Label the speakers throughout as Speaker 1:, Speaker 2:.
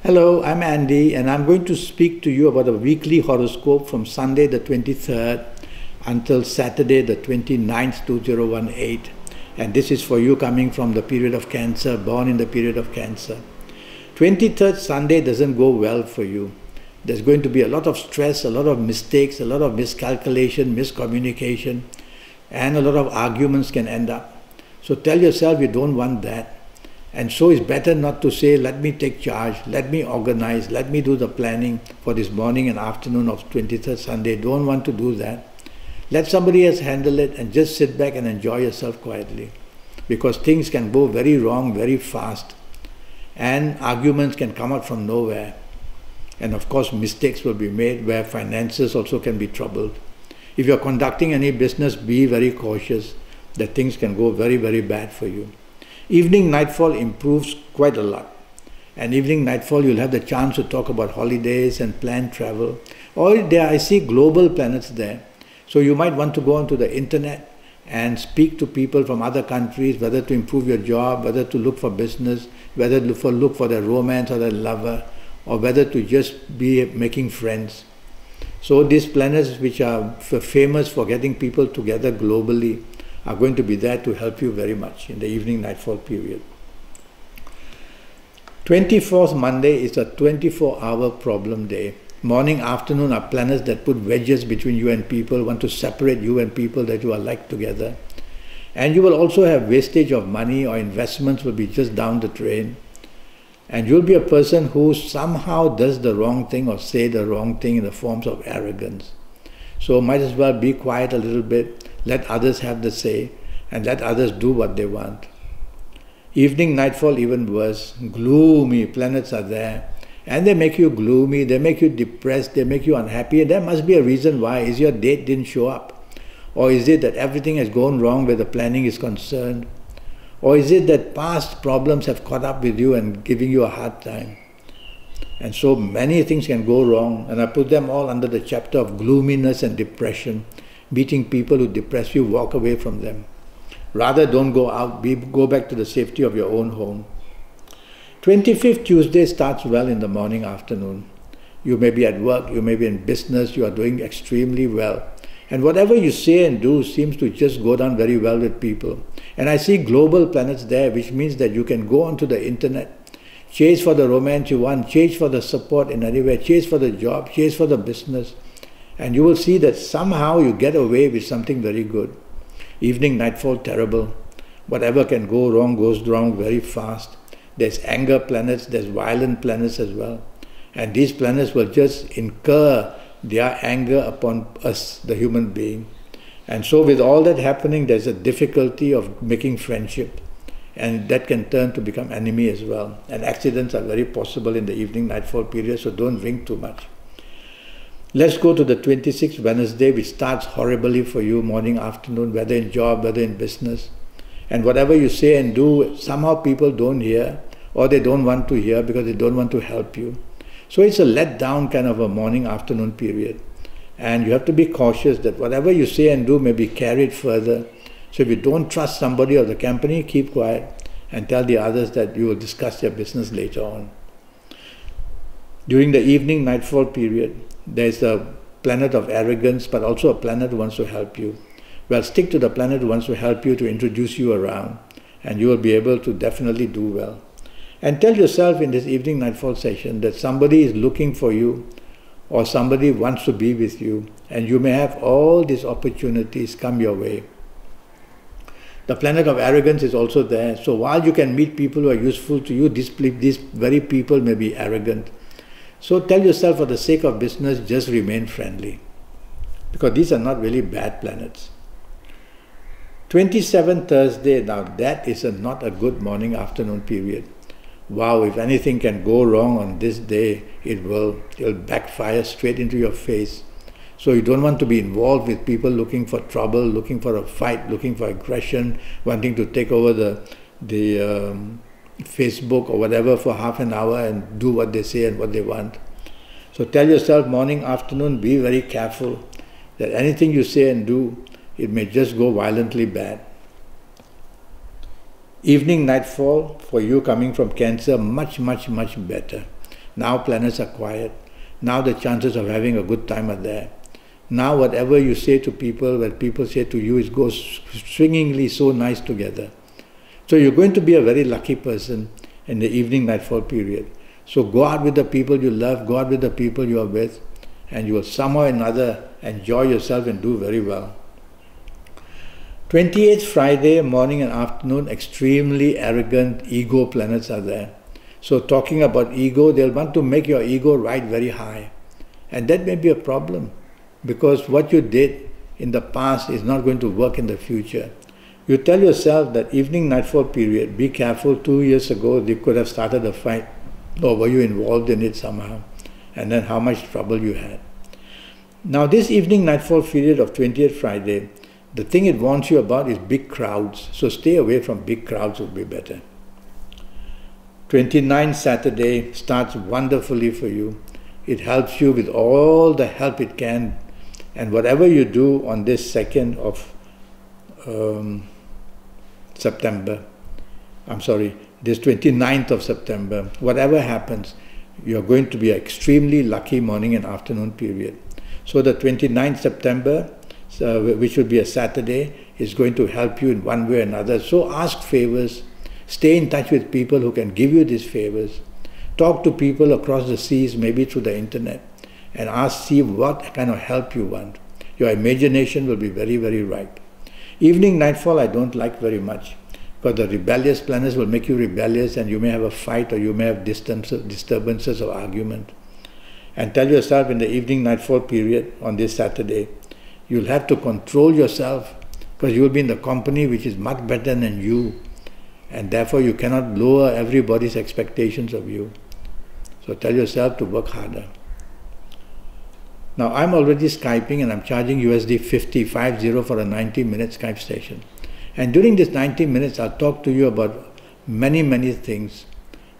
Speaker 1: Hello, I'm Andy, and I'm going to speak to you about a weekly horoscope from Sunday the 23rd until Saturday the 29th, 2018. And this is for you coming from the period of Cancer, born in the period of Cancer. 23rd Sunday doesn't go well for you. There's going to be a lot of stress, a lot of mistakes, a lot of miscalculation, miscommunication, and a lot of arguments can end up. So tell yourself you don't want that. And so it's better not to say, let me take charge, let me organize, let me do the planning for this morning and afternoon of 23rd Sunday. Don't want to do that. Let somebody else handle it and just sit back and enjoy yourself quietly. Because things can go very wrong very fast. And arguments can come out from nowhere. And of course mistakes will be made where finances also can be troubled. If you're conducting any business, be very cautious that things can go very, very bad for you. Evening nightfall improves quite a lot. And evening nightfall you'll have the chance to talk about holidays and plan travel. Or there I see global planets there. So you might want to go onto the internet and speak to people from other countries, whether to improve your job, whether to look for business, whether to look for their romance or their lover, or whether to just be making friends. So these planets which are famous for getting people together globally are going to be there to help you very much in the evening nightfall period. 24th Monday is a 24-hour problem day. Morning, afternoon are planets that put wedges between you and people, want to separate you and people that you are like together. And you will also have wastage of money, or investments will be just down the drain. And you'll be a person who somehow does the wrong thing or say the wrong thing in the forms of arrogance. So might as well be quiet a little bit, let others have the say, and let others do what they want. Evening nightfall even worse. Gloomy planets are there. And they make you gloomy, they make you depressed, they make you unhappy. And there must be a reason why. Is your date didn't show up? Or is it that everything has gone wrong where the planning is concerned? Or is it that past problems have caught up with you and giving you a hard time? And so many things can go wrong, and I put them all under the chapter of gloominess and depression. Meeting people who depress you, walk away from them. Rather, don't go out, go back to the safety of your own home. 25th Tuesday starts well in the morning, afternoon. You may be at work, you may be in business, you are doing extremely well. And whatever you say and do seems to just go down very well with people. And I see global planets there, which means that you can go onto the internet, chase for the romance you want, chase for the support in anywhere, chase for the job, chase for the business. And you will see that somehow you get away with something very good. Evening, nightfall, terrible. Whatever can go wrong goes wrong very fast. There's anger planets, there's violent planets as well. And these planets will just incur their anger upon us, the human being. And so with all that happening, there's a difficulty of making friendship. And that can turn to become enemy as well. And accidents are very possible in the evening nightfall period, so don't drink too much. Let's go to the 26th Wednesday, which starts horribly for you, morning, afternoon, whether in job, whether in business. And whatever you say and do, somehow people don't hear, or they don't want to hear because they don't want to help you. So it's a let-down kind of a morning, afternoon period. And you have to be cautious that whatever you say and do may be carried further. So if you don't trust somebody or the company, keep quiet and tell the others that you will discuss your business later on. During the evening nightfall period, there's a planet of arrogance, but also a planet who wants to help you. Well, stick to the planet who wants to help you, to introduce you around, and you will be able to definitely do well. And tell yourself in this evening nightfall session that somebody is looking for you, or somebody wants to be with you, and you may have all these opportunities come your way. The planet of arrogance is also there. So while you can meet people who are useful to you, these very people may be arrogant. So tell yourself, for the sake of business, just remain friendly. Because these are not really bad planets. 27th Thursday, now that is not a good morning, afternoon period. Wow, if anything can go wrong on this day, it will backfire straight into your face. So you don't want to be involved with people looking for trouble, looking for a fight, looking for aggression, wanting to take over the Facebook or whatever for half an hour and do what they say and what they want. So tell yourself, morning, afternoon, be very careful that anything you say and do, it may just go violently bad. Evening nightfall for you coming from Cancer, much better. Now planets are quiet. Now the chances of having a good time are there. Now whatever you say to people, what people say to you, it goes swingingly so nice together. So you're going to be a very lucky person in the evening nightfall period. So go out with the people you love, go out with the people you are with, and you will somehow or another enjoy yourself and do very well. 28th Friday, morning and afternoon, extremely arrogant ego planets are there. So talking about ego, they'll want to make your ego ride very high. And that may be a problem, because what you did in the past is not going to work in the future. You tell yourself that evening nightfall period, be careful, 2 years ago they could have started a fight, or were you involved in it somehow, and then how much trouble you had. Now this evening nightfall period of 20th Friday, the thing it warns you about is big crowds, so stay away from big crowds would be better. 29th Saturday starts wonderfully for you. It helps you with all the help it can, and whatever you do on this 2nd of September, this 29th of September, whatever happens, you're going to be an extremely lucky morning and afternoon period. So the 29th September, which will be a Saturday, is going to help you in one way or another. So ask favors, stay in touch with people who can give you these favors. Talk to people across the seas, maybe through the internet, and see what kind of help you want. Your imagination will be very, very ripe. Evening nightfall I don't like very much, because the rebellious planets will make you rebellious, and you may have a fight, or you may have disturbances or argument. And tell yourself in the evening nightfall period on this Saturday, you'll have to control yourself, because you will be in the company which is much better than you, and therefore you cannot lower everybody's expectations of you. So tell yourself to work harder. Now I'm already Skyping, and I'm charging USD 50 for a 90-minute Skype session. And during this 90 minutes I'll talk to you about many, many things.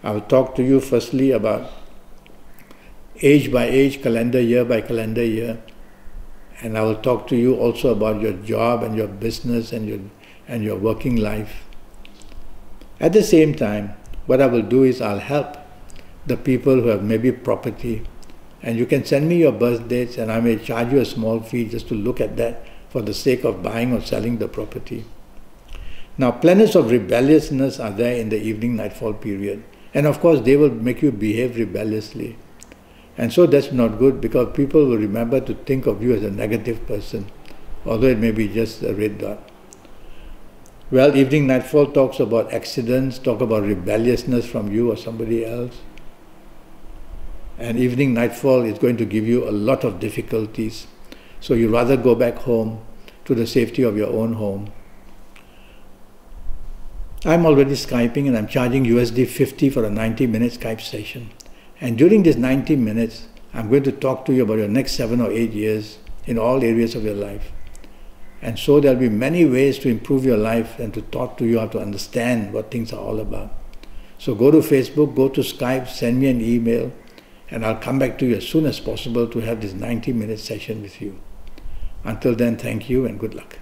Speaker 1: I'll talk to you firstly about age by age, calendar year by calendar year. And I will talk to you also about your job and your business and your working life. At the same time, what I will do is I'll help the people who have maybe property. And you can send me your birth dates, and I may charge you a small fee just to look at that for the sake of buying or selling the property. Now planets of rebelliousness are there in the evening nightfall period. And of course they will make you behave rebelliously. And so that's not good, because people will remember to think of you as a negative person, although it may be just a red dot. Well, evening nightfall talks about accidents, talk about rebelliousness from you or somebody else. And evening nightfall is going to give you a lot of difficulties. So you rather go back home to the safety of your own home. I'm already Skyping, and I'm charging USD 50 for a 90-minute Skype session. And during these 90 minutes, I'm going to talk to you about your next 7 or 8 years in all areas of your life. And so there'll be many ways to improve your life and to talk to you how to understand what things are all about. So go to Facebook, go to Skype, send me an email, and I'll come back to you as soon as possible to have this 90-minute session with you. Until then, thank you and good luck.